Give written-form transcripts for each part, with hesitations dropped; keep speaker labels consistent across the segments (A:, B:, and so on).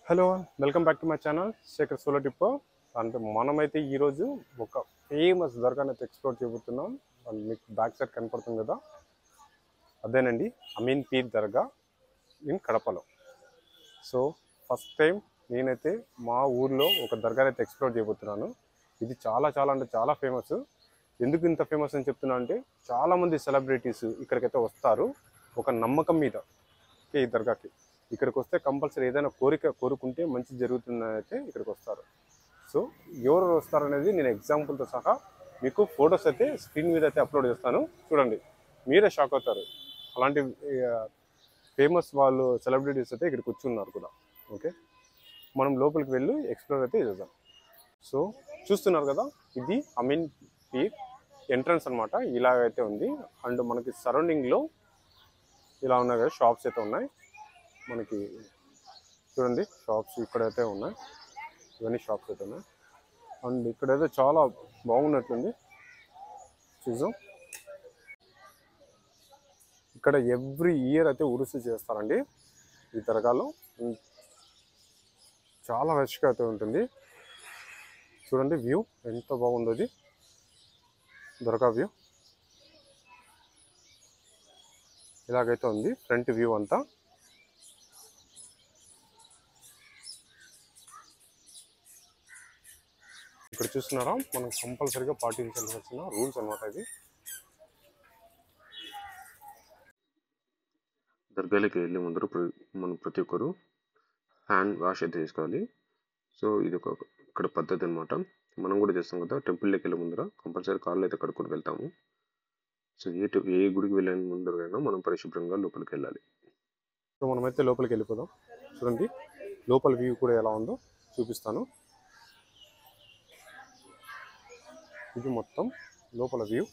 A: Hello welcome back to my channel Shekhar solo టిప్పో. అంటే మనమైతే ఈరోజు ఒక ఫేమస్ దర్గాని అయితే ఎక్స్ప్లోర్ చేయబోతున్నాం. మీకు బ్యాక్ సైడ్ కనపడుతుంది కదా, అదేనండి అమీన్ పీర్ దర్గా ఇన్ కడపలో. సో ఫస్ట్ టైం నేనైతే మా ఊర్లో ఒక దర్గాని అయితే ఎక్స్ప్లోర్ చేయబోతున్నాను. ఇది చాలా చాలా అంటే చాలా ఫేమస్. ఎందుకు ఇంత ఫేమస్ అని చెప్తున్నా అంటే, చాలామంది సెలబ్రిటీస్ ఇక్కడికైతే వస్తారు ఒక నమ్మకం మీద. ఈ దర్గాకి ఇక్కడికి వస్తే కంపల్సరీ ఏదైనా కోరుకుంటే మంచి జరుగుతుందని అయితే ఇక్కడికి వస్తారు. సో ఎవరు వస్తారనేది నేను ఎగ్జాంపుల్తో సహా మీకు ఫొటోస్ అయితే స్క్రీన్ మీద అయితే అప్లోడ్ చేస్తాను, చూడండి. మీరే షాక్ అవుతారు. అలాంటి ఫేమస్ వాళ్ళు సెలబ్రిటీస్ అయితే ఇక్కడికి వచ్చి ఉన్నారు కూడా. ఓకే, మనం లోపలికి వెళ్ళి ఎక్స్ప్లోర్ అయితే చేద్దాం. సో చూస్తున్నారు కదా, ఇది అమీన్ పీర్ ఎంట్రన్స్ అనమాట. ఇలాగైతే ఉంది. అండ్ మనకి సరౌండింగ్లో ఇలా ఉన్నాయి కదా, షాప్స్ అయితే ఉన్నాయి మనకి. చూడండి, షాప్స్ ఇక్కడైతే ఉన్నాయి, ఇవన్నీ షాప్స్ అయితే ఉన్నాయి. అండ్ ఇక్కడైతే చాలా బాగున్నట్లుంది. చూసాం, ఇక్కడ ఎవ్రీ ఇయర్ అయితే ఉరుసు చేస్తారండి ఈ దర్గాలో. చాలా రష్గా అయితే ఉంటుంది. చూడండి వ్యూ ఎంత బాగుందో, అది దర్గా వ్యూ ఇలాగైతే ఉంది ఫ్రంట్ వ్యూ అంతా. ఇక్కడ చూస్తున్నారా, మనం కంపల్సరీగా పాటించాల్సిన రూల్స్ అనమాట ఇది.
B: దర్గాలోకి వెళ్ళే ముందర మనం ప్రతి ఒక్కరు హ్యాండ్ వాష్ అయితే చేసుకోవాలి. సో ఇది ఇక్కడ పద్ధతి అనమాట. మనం కూడా చేస్తాం కదా, టెంపుల్లోకి వెళ్ళే ముందర కంపల్సరీ కాళ్ళు అయితే కడుక్కొని వెళ్తాము. సో ఏ గుడికి వెళ్ళే ముందరైనా మనం పరిశుభ్రంగా లోపలికి వెళ్ళాలి.
A: సో మనమైతే లోపలికి వెళ్ళిపోదాం. చూడండి లోపల వ్యూ కూడా ఎలా ఉందో చూపిస్తాను. ఇది మొత్తం లోపల వ్యూ.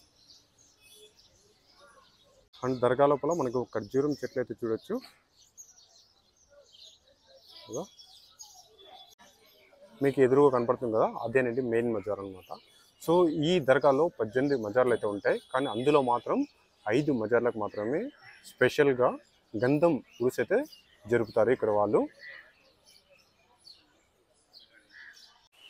A: అండ్ దర్గా లోపల మనకు ఖర్జూరం చెట్లు అయితే చూడొచ్చు కదా, మీకు ఎదురుగా కనపడుతుంది కదా, అదేనండి మెయిన్ మజార్ అనమాట. సో ఈ దర్గాలో 18 మజార్లు అయితే ఉంటాయి, కానీ అందులో మాత్రం 5 మజార్లకు మాత్రమే స్పెషల్గా గంధం ఉరుసు అయితే జరుపుతారు ఇక్కడ వాళ్ళు.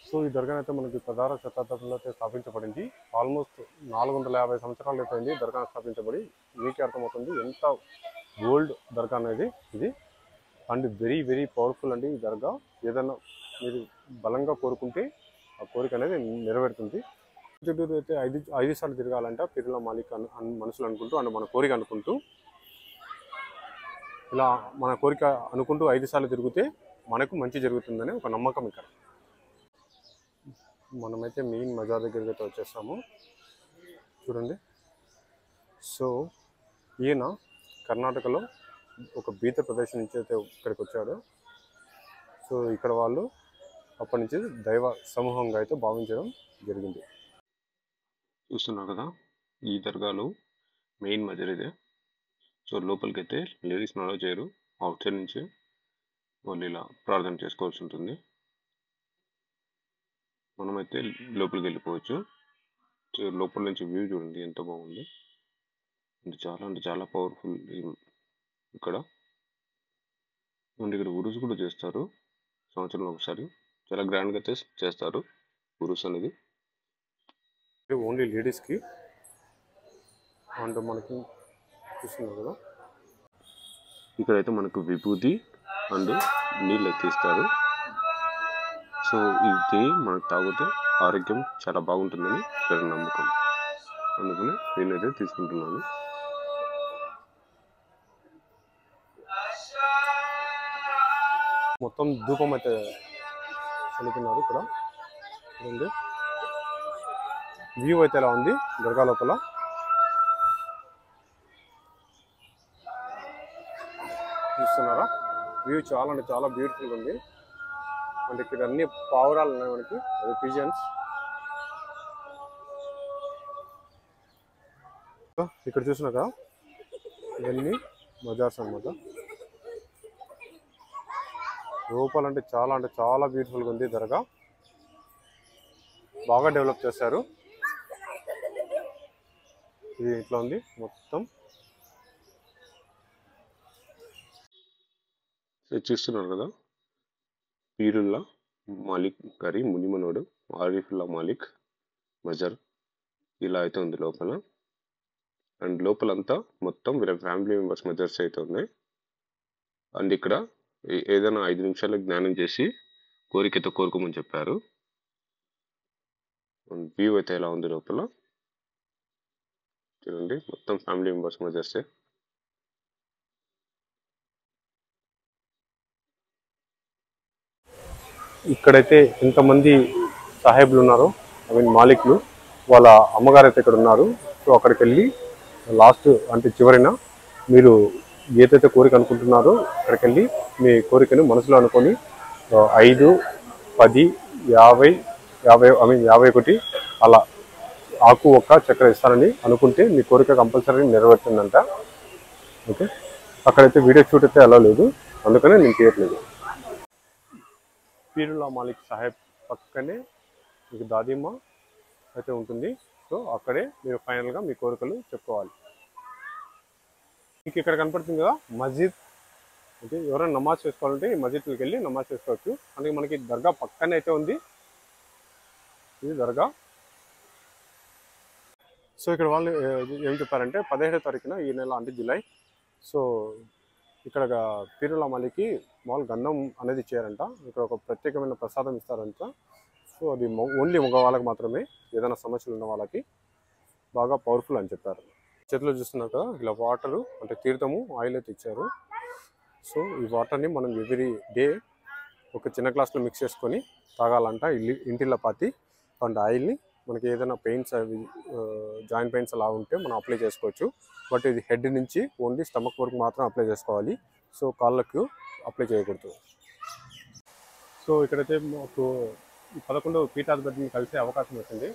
A: సో ఈ దర్గా అయితే మనకి 16వ శతాబ్దంలో అయితే స్థాపించబడింది. ఆల్మోస్ట్ 450 సంవత్సరాలు అయిపోయింది దర్గా స్థాపించబడి. మీకే అర్థమవుతుంది ఎంత ఓల్డ్ దర్గా అనేది ఇది. అండ్ వెరీ వెరీ పవర్ఫుల్ అండి ఈ దర్గా. ఏదైనా మీరు బలంగా కోరుకుంటే ఆ కోరిక అనేది నెరవేరుతుంది. చుట్టూరు అయితే ఐదు సార్లు తిరగాలంట పిర్ల మాలిక్ మనుషులు అనుకుంటూ, అండ్ మన కోరిక అనుకుంటూ. ఇలా మన కోరిక అనుకుంటూ 5 సార్లు తిరిగితే మనకు మంచి జరుగుతుందని ఒక నమ్మకం ఇక్కడ. మనమైతే మెయిన్ మజార్ దగ్గరికి అయితే వచ్చేస్తాము, చూడండి. సో ఈయన కర్ణాటకలో ఒక బీద ప్రదేశం నుంచి అయితే ఇక్కడికి వచ్చాడు. సో ఇక్కడ వాళ్ళు అప్పటి నుంచి దైవ సమూహంగా అయితే భావించడం జరిగింది.
B: చూస్తున్నారు కదా, ఈ దర్గాలో మెయిన్ మజర్ ఇదే. సో లోపలికి అయితే లేడీస్ అలౌ చేయరు. అవుట్ సైడ్ నుంచి వాళ్ళు ఇలా ప్రార్థన చేసుకోవాల్సి ఉంటుంది. మనమైతే లోపలికి వెళ్ళిపోవచ్చు. సో లోపల నుంచి వ్యూ చూడండి ఎంత బాగుంది. అంటే చాలా పవర్ఫుల్ ఇక్కడ. ఇక్కడ ఉరుసు కూడా చేస్తారు సంవత్సరంలో ఒకసారి. చాలా గ్రాండ్గా అయితే చేస్తారు ఉరుసు అనేది.
A: ఓన్లీ లేడీస్కి. అండ్ మనకి చూస్తున్నారు కదా,
B: ఇక్కడైతే మనకు విభూతి అండ్ నీళ్ళు అయితే ఇస్తారు. సో ఇది మనకు తాగితే ఆరోగ్యం చాలా బాగుంటుందని ఇక్కడ నమ్మకం. అందుకని నేనైతే తీసుకుంటున్నాను.
A: మొత్తం ధూపం అయితే చల్లుతున్నారు ఇక్కడ. చూడండి వ్యూ అయితే ఎలా ఉంది దర్గా లోపల. చూస్తున్నారా, వ్యూ చాలా అంటే చాలా బ్యూటిఫుల్ ఉంది. అంటే ఇక్కడ అన్ని పావురాలు ఉన్నాయి మనకి, అది పిజన్స్. ఇక్కడ చూసినాక ఇవన్నీ మజార్స్ అనమాట. లోపల అంటే చాలా బ్యూటిఫుల్గా ఉంది దర్గా. బాగా డెవలప్ చేశారు. ఇది ఇట్లా ఉంది మొత్తం.
B: చూస్తున్నారు కదా, పీరుల్లా మాలిక్ గారి మునిమనోడు ఆరిఫుల్లా మాలిక్ మజర్ ఇలా అయితే ఉంది లోపల. అండ్ లోపలంతా మొత్తం వీళ్ళ ఫ్యామిలీ మెంబర్స్ మజర్స్ అయితే ఉన్నాయి. అండ్ ఇక్కడ ఏదైనా 5 నిమిషాలు జ్ఞానం చేసి కోరికతో కోరుకోమని చెప్పారు. వ్యూ అయితే ఎలా ఉంది లోపల చూడండి, మొత్తం ఫ్యామిలీ మెంబర్స్ మజర్సే.
A: ఇక్కడైతే ఎంతమంది సాహెబ్లు ఉన్నారో ఐ మీన్ మాలిక్లు, వాళ్ళ అమ్మగారు అయితే ఇక్కడ ఉన్నారు. సో అక్కడికి వెళ్ళి లాస్ట్ అంటే చివరిన మీరు ఏదైతే కోరిక అనుకుంటున్నారో అక్కడికి వెళ్ళి మీ కోరికను మనసులో అనుకొని 5, 10, 50, 51 అలా ఆకు ఒక్క చక్కెర ఇస్తానని అనుకుంటే మీ కోరిక కంపల్సరీ నెరవేరుతుందంట. ఓకే, అక్కడైతే వీడియో షూట్ అయితే అలా లేదు, అందుకనే నేను తీయట్లేదు. పీరుల్లా మాలిక్ సాహెబ్ పక్కనే మీకు దాదీమా అయితే ఉంటుంది. సో అక్కడే మీరు ఫైనల్గా మీ కోరికలు చెప్పుకోవాలి. మీకు ఇక్కడ కనపడుతుంది కదా మస్జిద్. ఓకే, ఎవరైనా నమాజ్ చేసుకోవాలంటే ఈ మస్జిద్కి వెళ్ళి నమాజ్ చేసుకోవచ్చు. అందుకే మనకి దర్గా పక్కనే అయితే ఉంది, ఇది దర్గా. సో ఇక్కడ వాళ్ళు ఏం చెప్పారంటే 17వ తారీఖున ఈ నెల అంటే జూలై, సో ఇక్కడ పీరుల్లా మాలిక్కి మామూలు గంధం అనేది ఇచ్చారంట. ఇక్కడ ఒక ప్రత్యేకమైన ప్రసాదం ఇస్తారంట. సో అది ఓన్లీ మగవాళ్ళకి మాత్రమే, ఏదైనా సమస్యలు ఉన్న వాళ్ళకి బాగా పవర్ఫుల్ అని చెప్పారు. చేతిలో చూస్తున్నారు కదా ఇలా వాటరు అంటే తీర్థము ఆయిల్ అయితే ఇచ్చారు. సో ఈ వాటర్ని మనం ఎవ్రీ డే ఒక చిన్న గ్లాస్లో మిక్స్ చేసుకొని తాగాలంట ఇంటిలో పాతి. అండ్ ఆయిల్ని మనకి ఏదైనా పెయిన్స్ అవి జాయింట్ పెయిన్స్ అలా ఉంటే మనం అప్లై చేసుకోవచ్చు. బట్ ఇది హెడ్ నుంచి ఓన్లీ స్టమక్ వరకు మాత్రం అప్లై చేసుకోవాలి. సో కాళ్ళకు అప్లై చేయకూడదు. సో ఇక్కడైతే మాకు 11వ పీఠాధిపతిని కలిసే అవకాశం వచ్చింది.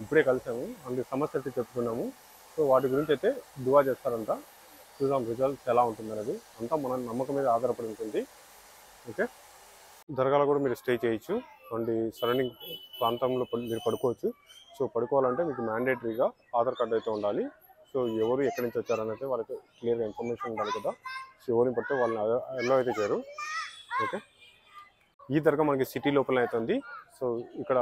A: ఇప్పుడే కలిసాము, అందుకు సమస్య అయితే చెప్పుకున్నాము. సో వాటి గురించి అయితే దువా చేస్తారంట. చూద్దాం రిజల్ట్స్ ఎలా ఉంటుంది అనేది, అంతా మన నమ్మకం మీద ఆధారపడి ఉంటుంది. ఓకే, దర్గాలో కూడా మీరు స్టే చేయొచ్చు. అండ్ సరౌండింగ్ ప్రాంతంలో మీరు పడుకోవచ్చు. సో పడుకోవాలంటే మీకు మ్యాండేటరీగా ఆధార్ కార్డు అయితే ఉండాలి. సో ఎవరు ఎక్కడి నుంచి వచ్చారనైతే వాళ్ళకి క్లియర్గా ఇన్ఫర్మేషన్ ఉండాలి కదా. సో ఎవరిని పడితే వాళ్ళని ఎల్లో అయితే చేయరు. ఓకే, ఈ దర్గా మనకి సిటీ లోపల అయితే ఉంది. సో ఇక్కడ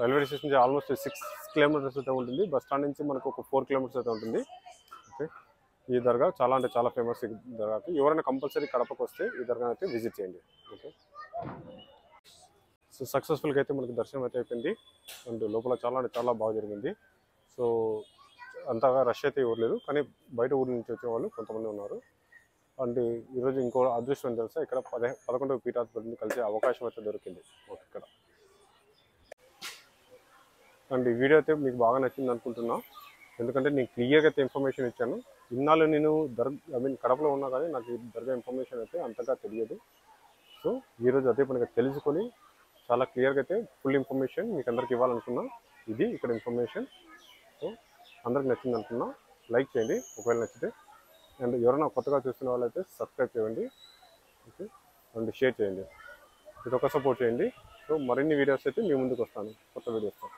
A: రైల్వే స్టేషన్ నుంచి ఆల్మోస్ట్ 6 కిలోమీటర్స్ అయితే ఉంటుంది. బస్ స్టాండ్ నుంచి మనకు ఒక 4 కిలోమీటర్స్ అయితే ఉంటుంది. ఓకే, ఈ దర్గా చాలా అంటే చాలా ఫేమస్. ఈ దర్గాకి ఎవరైనా కంపల్సరీ కడపకు వస్తే ఈ దర్గా అయితే విజిట్ చేయండి. ఓకే, సో సక్సెస్ఫుల్గా అయితే మనకి దర్శనం అయితే అయిపోయింది. అండ్ లోపల చాలా అంటే చాలా బాగా జరిగింది. సో అంతగా రష్ అయితే ఎవరు లేదు, కానీ బయట ఊరి నుంచి వచ్చే వాళ్ళు కొంతమంది ఉన్నారు. అండ్ ఈరోజు ఇంకో అదృష్టం తెలుసా, ఇక్కడ 11వ పీఠాధిపతిని కలిసే అవకాశం అయితే దొరికింది ఓకే ఇక్కడ. అండ్ ఈ వీడియో అయితే మీకు బాగా నచ్చింది అనుకుంటున్నా, ఎందుకంటే నేను క్లియర్గా అయితే ఇన్ఫర్మేషన్ ఇచ్చాను. ఇన్నాళ్ళు నేను కడపలో ఉన్నా కానీ నాకు ఈ దర్గా ఇన్ఫర్మేషన్ అయితే అంతగా తెలియదు. సో ఈరోజు అదే పనిగా తెలుసుకొని చాలా క్లియర్గా అయితే ఫుల్ ఇన్ఫర్మేషన్ మీకు అందరికి ఇవ్వాలనుకున్నా. ఇది ఇక్కడ ఇన్ఫర్మేషన్. సో అందరికి నచ్చింది అనుకున్నా, లైక్ చేయండి ఒకవేళ నచ్చితే. అండ్ ఎవరైనా కొత్తగా చూస్తున్న వాళ్ళైతే సబ్స్క్రైబ్ చేయండి. ఓకే, అండ్ షేర్ చేయండి. ఇది ఒక సపోర్ట్ చేయండి. సో మరిన్ని వీడియోస్ అయితే మీ ముందుకు వస్తాను, కొత్త వీడియోస్తో.